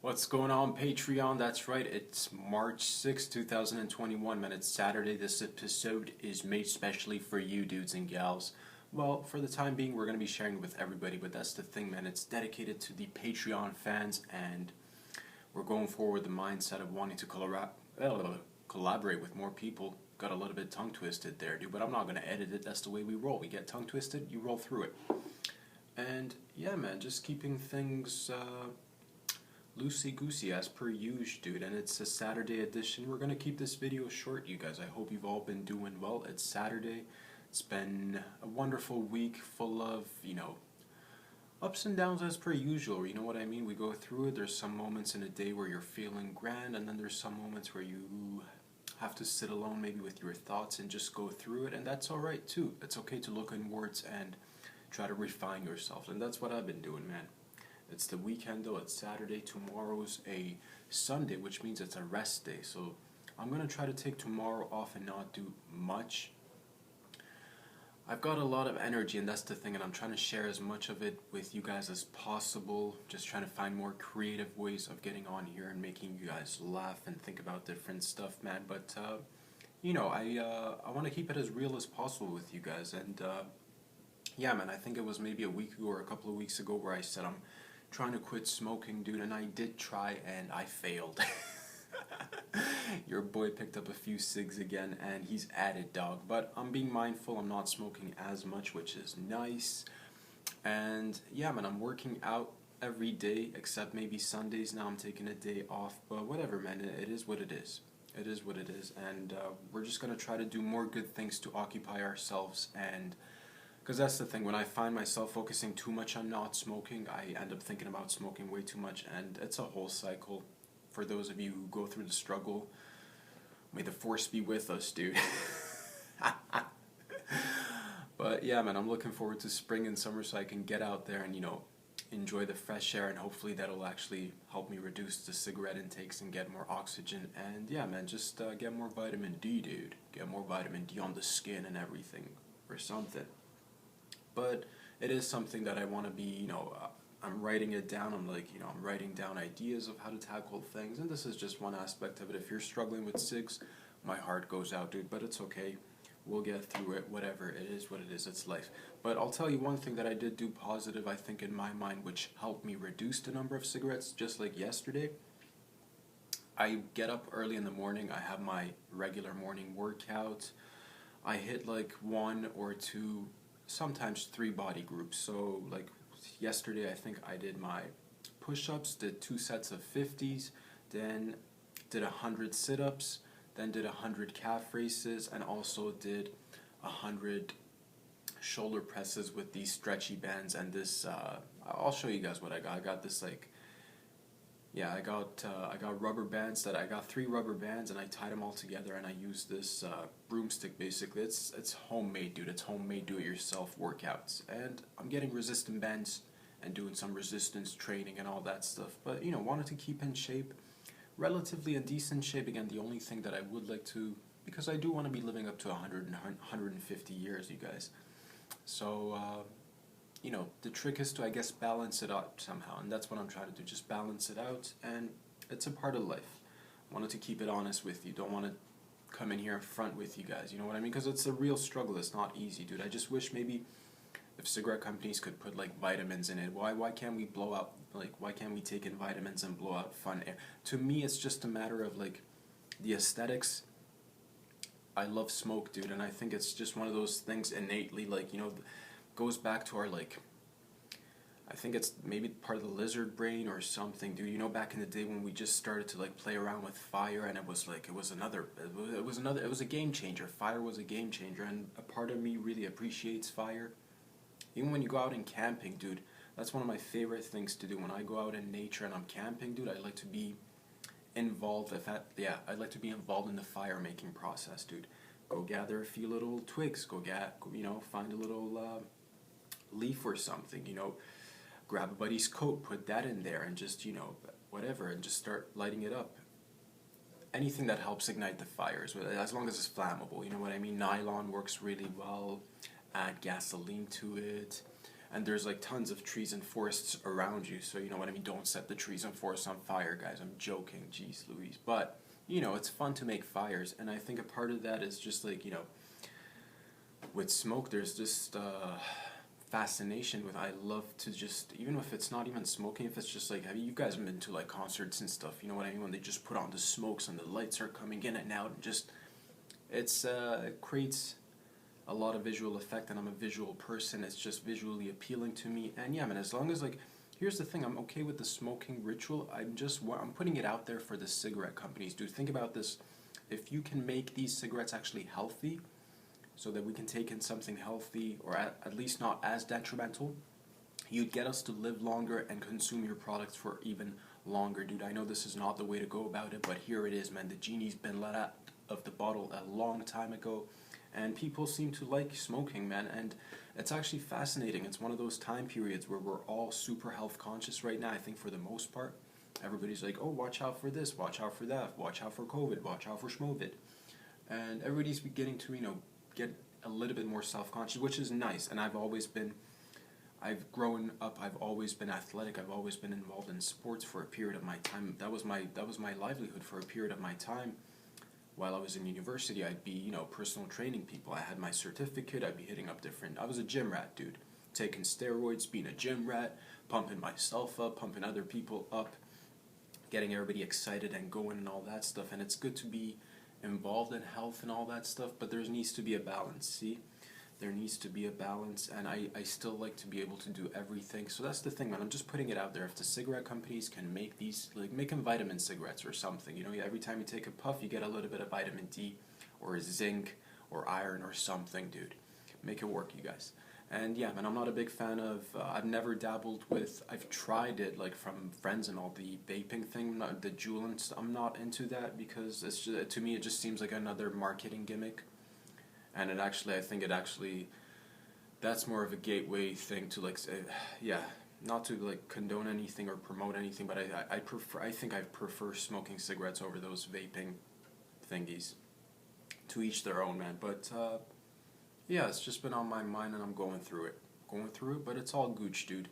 What's going on, Patreon? That's right, it's March 6th, 2021, man. It's Saturday. This episode is made specially for you, dudes and gals. Well, for the time being, we're going to be sharing it with everybody, but that's the thing, man. It's dedicated to the Patreon fans, and we're going forward with the mindset of wanting to collaborate with more people. Got a little bit tongue-twisted there, dude, but I'm not going to edit it. That's the way we roll. We get tongue-twisted, you roll through it. And, yeah, man, just keeping things loosey-goosey as per usual, dude, and it's a Saturday edition. We're gonna keep this video short, you guys. I hope you've all been doing well. It's Saturday. It's been a wonderful week full of, ups and downs as per usual. You know what I mean? We go through it. There's some moments in a day where you're feeling grand, and then there's some moments where you have to sit alone maybe with your thoughts and just go through it, and that's alright too. It's okay to look inwards and try to refine yourself, and that's what I've been doing, man. It's the weekend though, it's Saturday, tomorrow's a Sunday, which means it's a rest day, so I'm going to try to take tomorrow off and not do much. I've got a lot of energy, and that's the thing, and I'm trying to share as much of it with you guys as possible, just trying to find more creative ways of getting on here and making you guys laugh and think about different stuff, man, but, I want to keep it as real as possible with you guys, and, yeah, man, I think it was maybe a week ago or a couple of weeks ago where I said I'm trying to quit smoking, dude, and I did try, and I failed. Your boy picked up a few cigs again, and he's at it, dog. But I'm being mindful. I'm not smoking as much, which is nice. And yeah, man, I'm working out every day, except maybe Sundays. Now I'm taking a day off, but whatever, man. It is what it is. It is what it is, and we're just gonna try to do more good things to occupy ourselves, and because that's the thing, when I find myself focusing too much on not smoking, I end up thinking about smoking way too much, and it's a whole cycle. For those of you who go through the struggle, may the force be with us, dude. But yeah, man, I'm looking forward to spring and summer so I can get out there and, enjoy the fresh air, and hopefully that'll actually help me reduce the cigarette intakes and get more oxygen, and yeah, man, just get more vitamin D, dude. Get more vitamin D on the skin and everything, or something. But it is something that I want to be, I'm writing it down. I'm I'm writing down ideas of how to tackle things, and this is just one aspect of it. If you're struggling with cigs, my heart goes out, dude, but it's okay. We'll get through it, whatever. It is what it is. It's life. But I'll tell you one thing that I did do positive, I think, in my mind, which helped me reduce the number of cigarettes, just like yesterday. I get up early in the morning. I have my regular morning workout. I hit like 1 or 2, sometimes 3 body groups. So like yesterday, I think I did my push-ups, did 2 sets of 50s, then did 100 sit-ups, then did 100 calf raises, and also did 100 shoulder presses with these stretchy bands. And this I'll show you guys what I got. I got this I got rubber bands. I got 3 rubber bands, and I tied them all together, and I used this broomstick. Basically, it's homemade, dude. It's homemade, do-it-yourself workouts, and I'm getting resistant bands and doing some resistance training and all that stuff. But wanted to keep in shape, relatively in decent shape. Again, the only thing that I would like to, because I do want to be living up to 100 and 150 years, you guys. So the trick is to, I guess, balance it out somehow, and that's what I'm trying to do, just balance it out, and it's a part of life. I wanted to keep it honest with you, don't want to come in here in front with you guys, you know what I mean, because it's a real struggle. It's not easy, dude. I just wish maybe if cigarette companies could put like vitamins in it. Why can't we blow out, why can't we take in vitamins and blow out fun air? To me, it's just a matter of like the aesthetics. I love smoke, dude, and I think it's just one of those things innately, goes back to our, I think it's maybe part of the lizard brain or something, dude. Back in the day when we just started to play around with fire, and it was a game changer. Fire was a game changer, and a part of me really appreciates fire. Even when you go out in camping, dude, that's one of my favorite things to do. When I go out in nature and I'm camping, dude, I like to be involved. I'd like to be involved in the fire making process, dude. Go gather a few little twigs. Find a little leaf or something. Grab a buddy's coat, put that in there, and just whatever, and just start lighting it up. Anything that helps ignite the fires, as long as it's flammable. You know what I mean? Nylon works really well. Add gasoline to it, and there's like tons of trees and forests around you, so you know what I mean, don't set the trees and forests on fire, guys. I'm joking, jeez Louise. But you know, it's fun to make fires, and I think a part of that is just like, you know, with smoke there's just fascination with, I love to just, even if it's not even smoking, if it's just like, have you guys been to like concerts and stuff, you know what I mean, when they just put on the smokes and the lights are coming in and out, and just, it creates a lot of visual effect, and I'm a visual person. It's just visually appealing to me. And yeah, man, as long as, like, here's the thing, I'm okay with the smoking ritual. I'm putting it out there for the cigarette companies, dude. Think about this. If you can make these cigarettes actually healthy, so that we can take in something healthy, or at least not as detrimental, you'd get us to live longer and consume your products for even longer, dude. I know this is not the way to go about it, but here it is, man. The genie's been let out of the bottle a long time ago, and people seem to like smoking, man. And it's actually fascinating. It's one of those time periods where we're all super health conscious right now. I think for the most part, everybody's like, oh, watch out for this, watch out for that, watch out for COVID, watch out for schmovid. And everybody's beginning to, you know, get a little bit more self-conscious, which is nice. And I've grown up, I've always been athletic, I've always been involved in sports for a period of my time. That was my livelihood for a period of my time. While I was in university, I'd be, you know, personal training people. I had my certificate, I'd be hitting up I was a gym rat, dude. Taking steroids, being a gym rat, pumping myself up, pumping other people up, getting everybody excited and going and all that stuff. And it's good to be involved in health and all that stuff, but there needs to be a balance, see? There needs to be a balance, and I still like to be able to do everything. So that's the thing, man. I'm just putting it out there. If the cigarette companies can make these, like, make them vitamin cigarettes or something, you know, every time you take a puff, you get a little bit of vitamin D or zinc or iron or something, dude. Make it work, you guys. And yeah, man, I'm not a big fan of, I've never dabbled with, I've tried it, like, from friends and all, the vaping thing, the Juul and stuff. I'm not into that because it's just, to me, it just seems like another marketing gimmick. And I think that's more of a gateway thing to, like, yeah, not to, like, condone anything or promote anything, but I prefer smoking cigarettes over those vaping thingies. To each their own, man. But yeah, it's just been on my mind, and I'm going through it, but it's all gooch, dude.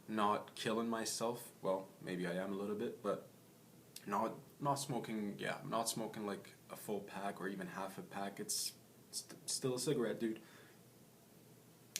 Not killing myself. Well, maybe I am a little bit, but not smoking. Yeah, I'm not smoking like a full pack or even half a pack. It's still a cigarette, dude.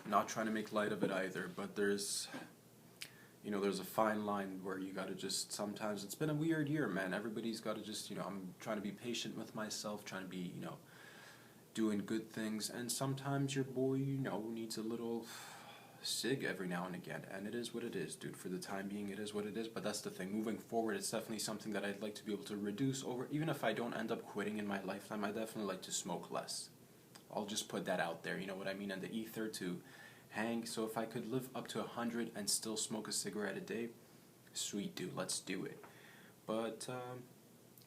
I'm not trying to make light of it either, but there's a fine line where you gotta just, sometimes, it's been a weird year, man. Everybody's gotta just, you know, I'm trying to be patient with myself, trying to be, you know, doing good things, and sometimes your boy, you know, needs a little cig every now and again, and it is what it is, dude. For the time being, it is what it is, but that's the thing. Moving forward, it's definitely something that I'd like to be able to reduce over, even if I don't end up quitting in my lifetime, I definitely like to smoke less. I'll just put that out there, you know what I mean, in the ether to hang. So if I could live up to 100 and still smoke a cigarette a day, sweet, dude, let's do it. But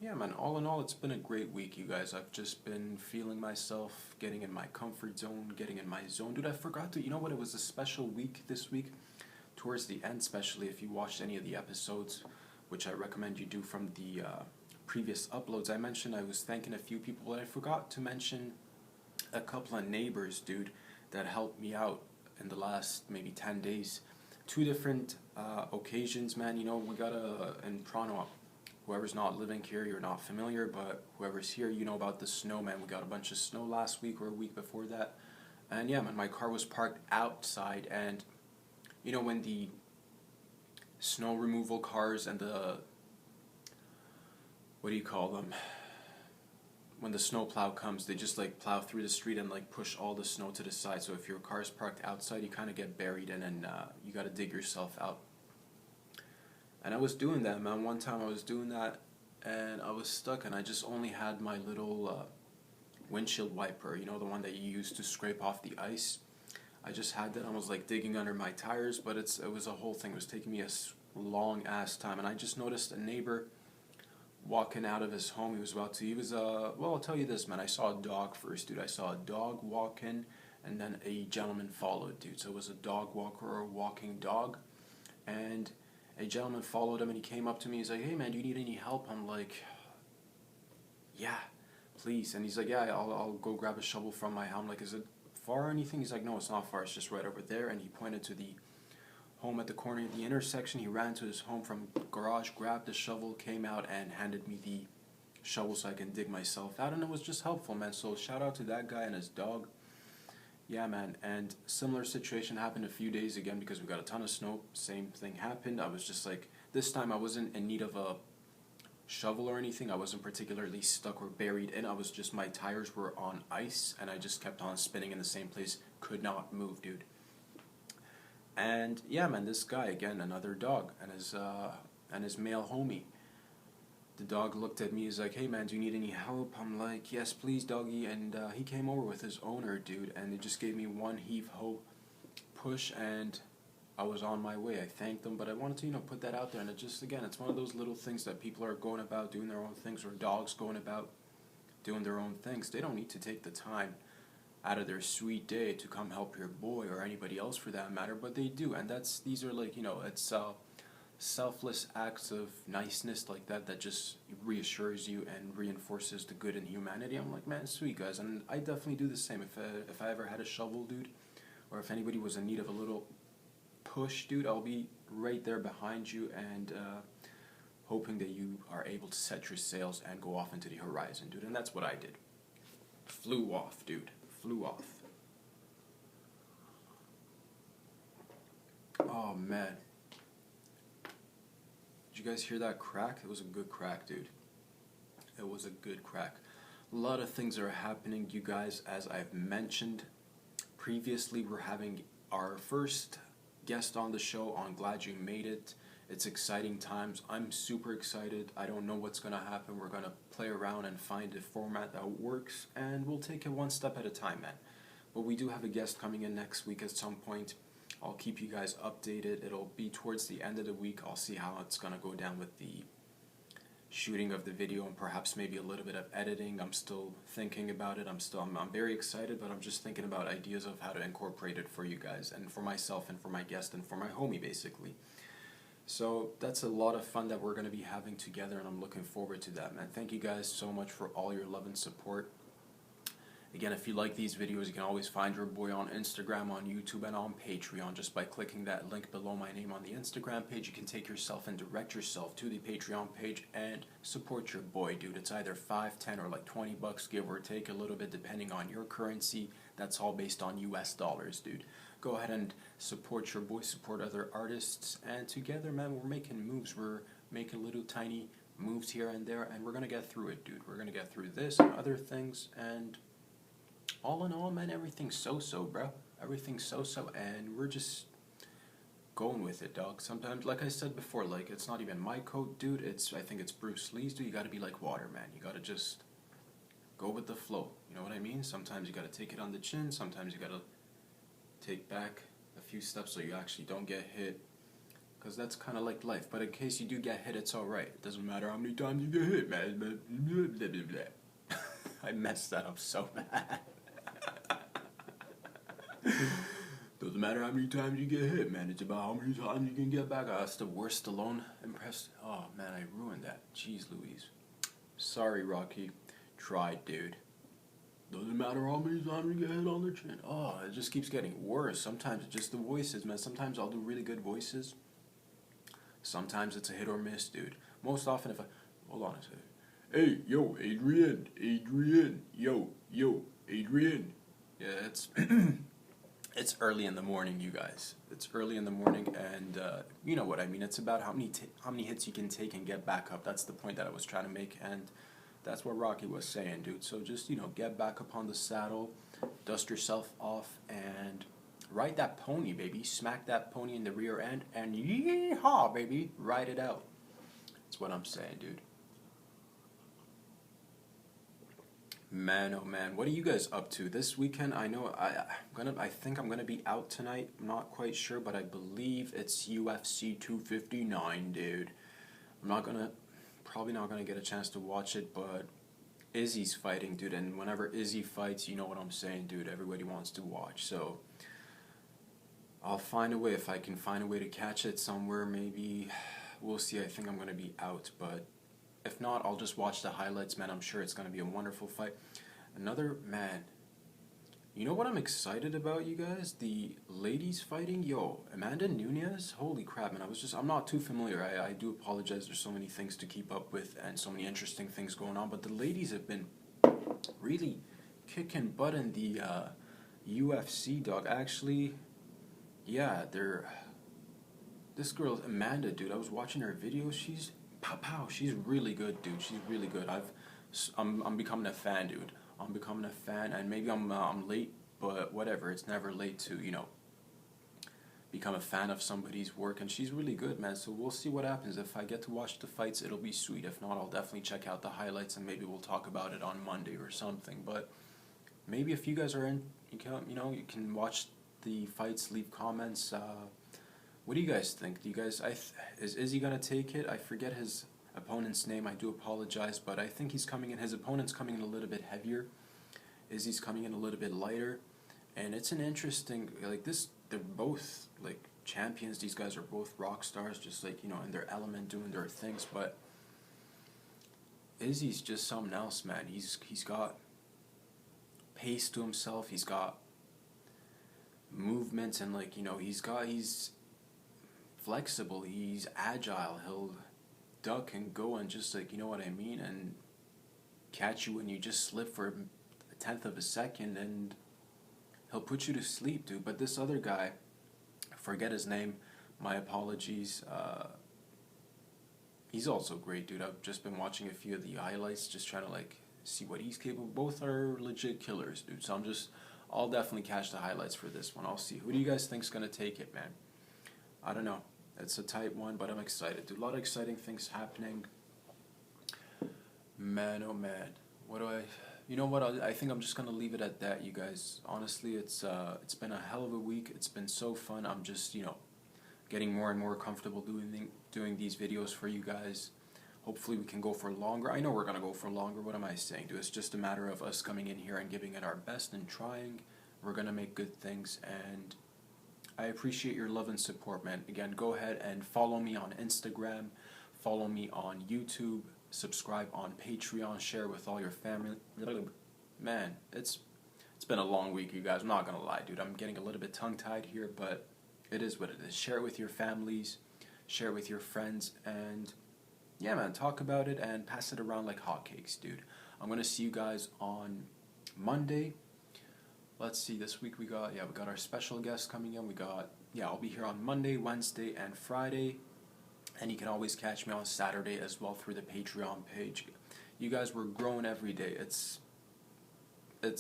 yeah, man, all in all, it's been a great week, you guys. I've just been feeling myself, getting in my comfort zone, getting in my zone. Dude, I forgot to, you know what, it was a special week this week, towards the end, especially if you watched any of the episodes, which I recommend you do from the previous uploads. I mentioned I was thanking a few people, but I forgot to mention a couple of neighbors, dude, that helped me out in the last maybe 10 days. 2 different occasions, man. You know, we got in Toronto, whoever's not living here, you're not familiar, but whoever's here, you know about the snow, man. We got a bunch of snow last week or a week before that. And yeah, man, my car was parked outside, and you know, when the snow removal cars and the, what do you call them? When the snow plow comes, they just like plow through the street and like push all the snow to the side. So if your car's parked outside, you kind of get buried in, and you got to dig yourself out. And I was doing that, man. One time I was doing that, and I was stuck, and I just only had my little windshield wiper, you know, the one that you use to scrape off the ice. I just had that. I was like digging under my tires, but it was a whole thing. It was taking me a long ass time, and I just noticed a neighbor walking out of his home. Well, I'll tell you this, man. I saw a dog first, dude. I saw a dog walking, and then a gentleman followed, dude. So it was a dog walker or a walking dog, and a gentleman followed him, and he came up to me. He's like, hey, man, do you need any help? I'm like, yeah, please. And he's like, yeah, I'll go grab a shovel from my house. I'm like, is it far or anything? He's like, no, it's not far. It's just right over there. And he pointed to the home at the corner of the intersection. He ran to his home from garage, grabbed the shovel, came out, and handed me the shovel so I can dig myself out, and it was just helpful, man. So shout out to that guy and his dog. Yeah, man. And similar situation happened a few days again because we got a ton of snow. Same thing happened. I was just like, this time I wasn't in need of a shovel or anything. I wasn't particularly stuck or buried in. I was just, my tires were on ice and I just kept on spinning in the same place. Could not move, dude. And yeah, man, this guy again, another dog, and his male homie. The dog looked at me, he's like, hey man, do you need any help? I'm like, yes please doggy, and he came over with his owner, dude, and they just gave me one heave-ho push, and I was on my way. I thanked them, but I wanted to, put that out there, and it just, again, it's one of those little things that people are going about doing their own things, or dogs going about doing their own things. They don't need to take the time out of their sweet day to come help your boy, or anybody else for that matter, but they do, and these are like, it's, selfless acts of niceness like that just reassures you and reinforces the good in humanity. I'm like, man, sweet guys, and I definitely do the same. If I ever had a shovel, dude, or if anybody was in need of a little push, dude, I'll be right there behind you and hoping that you are able to set your sails and go off into the horizon, dude. And that's what I did. Flew off, dude. Flew off. Oh man. Did you guys hear that crack? It was a good crack, dude. It was a good crack. A lot of things are happening, you guys. As I've mentioned previously, we're having our first guest on the show on Glad You Made It. It's exciting times. I'm super excited. I don't know what's going to happen. We're going to play around and find a format that works, and we'll take it one step at a time, man. But we do have a guest coming in next week at some point. I'll keep you guys updated. It'll be towards the end of the week. I'll see how it's going to go down with the shooting of the video and perhaps maybe a little bit of editing. I'm still thinking about it. I'm very excited, but I'm just thinking about ideas of how to incorporate it for you guys and for myself and for my guest and for my homie, basically. So that's a lot of fun that we're going to be having together, and I'm looking forward to that, man. Thank you guys so much for all your love and support. Again, if you like these videos, you can always find your boy on Instagram, on YouTube, and on Patreon. Just by clicking that link below my name on the Instagram page, you can take yourself and direct yourself to the Patreon page and support your boy, dude. It's either $5, $10, or like $20, give or take a little bit, depending on your currency. That's all based on US dollars, dude. Go ahead and support your boy, support other artists, and together, man, we're making moves. We're making little tiny moves here and there, and we're going to get through it, dude. We're going to get through this and other things, and all in all, man, everything's so-so, bro. Everything's so-so, and we're just going with it, dog. Sometimes, like I said before, like, it's not even my coat, dude. I think it's Bruce Lee's, dude. You gotta be like water, man. You gotta just go with the flow. You know what I mean? Sometimes you gotta take it on the chin. Sometimes you gotta take back a few steps so you actually don't get hit. Because that's kind of like life. But in case you do get hit, it's alright. It doesn't matter how many times you get hit, man. Blah, blah, blah, blah. I messed that up so bad. Doesn't matter how many times you get hit, man. It's about how many times you can get back. That's the worst Stallone impressed. Oh, man, I ruined that. Jeez Louise. Sorry, Rocky. Tried, dude. Doesn't matter how many times you get hit on the chin. Oh, it just keeps getting worse. Sometimes it's just the voices, man. Sometimes I'll do really good voices. Sometimes it's a hit or miss, dude. Most often if I... Hold on a second. Hey, yo, Adrian. Yo, Adrian. Yeah, it's... It's early in the morning, you guys. It's early in the morning, and you know what I mean. It's about how many hits you can take and get back up. That's the point that I was trying to make, and that's what Rocky was saying, dude. So just, get back up on the saddle, dust yourself off, and ride that pony, baby. Smack that pony in the rear end, and yeehaw, baby. Ride it out. That's what I'm saying, dude. Man, oh man, what are you guys up to this weekend? I know I think I'm gonna be out tonight. I'm not quite sure, but I believe it's UFC 259, dude. Probably not gonna get a chance to watch it, but Izzy's fighting, dude, and whenever Izzy fights, you know what I'm saying, dude. Everybody wants to watch, so I'll find a way. If I can find a way to catch it somewhere, maybe we'll see. I think I'm gonna be out, but if not, I'll just watch the highlights, man. I'm sure it's going to be a wonderful fight. Another, man, You know what I'm excited about, you guys? The ladies fighting, yo, Amanda Nunes. Holy crap, man! I'm not too familiar. I do apologize. There's so many things to keep up with and so many interesting things going on. But the ladies have been really kicking butt in the UFC, dog. Actually, yeah, they're. This girl Amanda, dude. I was watching her videos. She's pow pow. She's really good, dude. She's really good. I'm becoming a fan, dude. I'm becoming a fan, and maybe I'm late, but whatever. It's never late to become a fan of somebody's work, and she's really good, man. So we'll see what happens. If I get to watch the fights, it'll be sweet. If not, I'll definitely check out the highlights, and maybe we'll talk about it on Monday or something. But maybe if you guys are in, you can watch the fights, leave comments. What do you guys think? Do you guys is Izzy gonna take it? I forget his opponent's name. I do apologize, but I think he's coming in. His opponent's coming in a little bit heavier. Izzy's coming in a little bit lighter, and it's an interesting this. They're both like champions. These guys are both rock stars, just in their element, doing their things. But Izzy's just something else, man. He's got pace to himself. He's got movements, and he's flexible. He's agile. He'll duck and go and just you know what I mean, and catch you when you just slip for a tenth of a second, and he'll put you to sleep, dude. But this other guy, I forget his name, my apologies, he's also great, dude. I've just been watching a few of the highlights, just trying to see what he's capable. Both are legit killers, dude. So I'll definitely catch the highlights for this one. I'll see. Who do you guys think's gonna take it, man? I don't know. It's a tight one, but I'm excited, dude. A lot of exciting things happening. Man, oh man. You know what? I think I'm just gonna leave it at that, you guys. Honestly, it's been a hell of a week. It's been so fun. I'm just getting more and more comfortable doing these videos for you guys. Hopefully we can go for longer. I know we're gonna go for longer. What am I saying, dude? It's just a matter of us coming in here and giving it our best and trying. We're gonna make good things, and I appreciate your love and support, man. Again, go ahead and follow me on Instagram, follow me on YouTube, subscribe on Patreon, share with all your family. Man, it's been a long week, you guys. I'm not gonna lie, dude. I'm getting a little bit tongue-tied here, but it is what it is. Share it with your families, share it with your friends, and yeah, man, talk about it and pass it around like hotcakes, dude. I'm gonna see you guys on Monday. Let's see, this week we got our special guest coming in. I'll be here on Monday, Wednesday, and Friday. And you can always catch me on Saturday as well through the Patreon page. You guys, we're growing every day. It's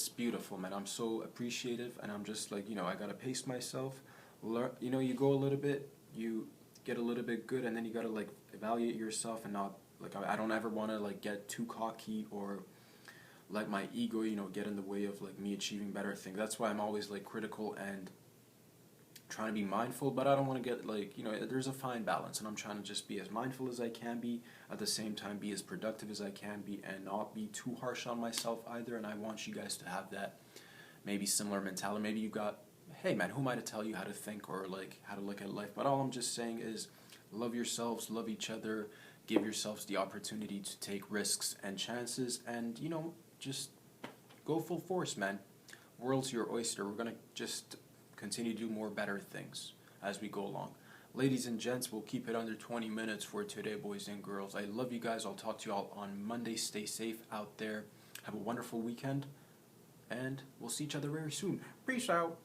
beautiful, man. I'm so appreciative, and I'm just I gotta pace myself. You go a little bit, you get a little bit good, and then you gotta evaluate yourself and not I don't ever want to get too cocky or let my ego get in the way of me achieving better things. That's why I'm always critical and trying to be mindful, but I don't want to get there's a fine balance, and I'm trying to just be as mindful as I can be, at the same time be as productive as I can be, and not be too harsh on myself either. And I want you guys to have that maybe similar mentality. Maybe you got, hey man, who am I to tell you how to think or how to look at life? But all I'm just saying is love yourselves, love each other, give yourselves the opportunity to take risks and chances, and just go full force, man. World's your oyster. We're gonna just continue to do more better things as we go along. Ladies and gents, we'll keep it under 20 minutes for today, boys and girls. I love you guys. I'll talk to you all on Monday. Stay safe out there. Have a wonderful weekend, and we'll see each other very soon. Peace out.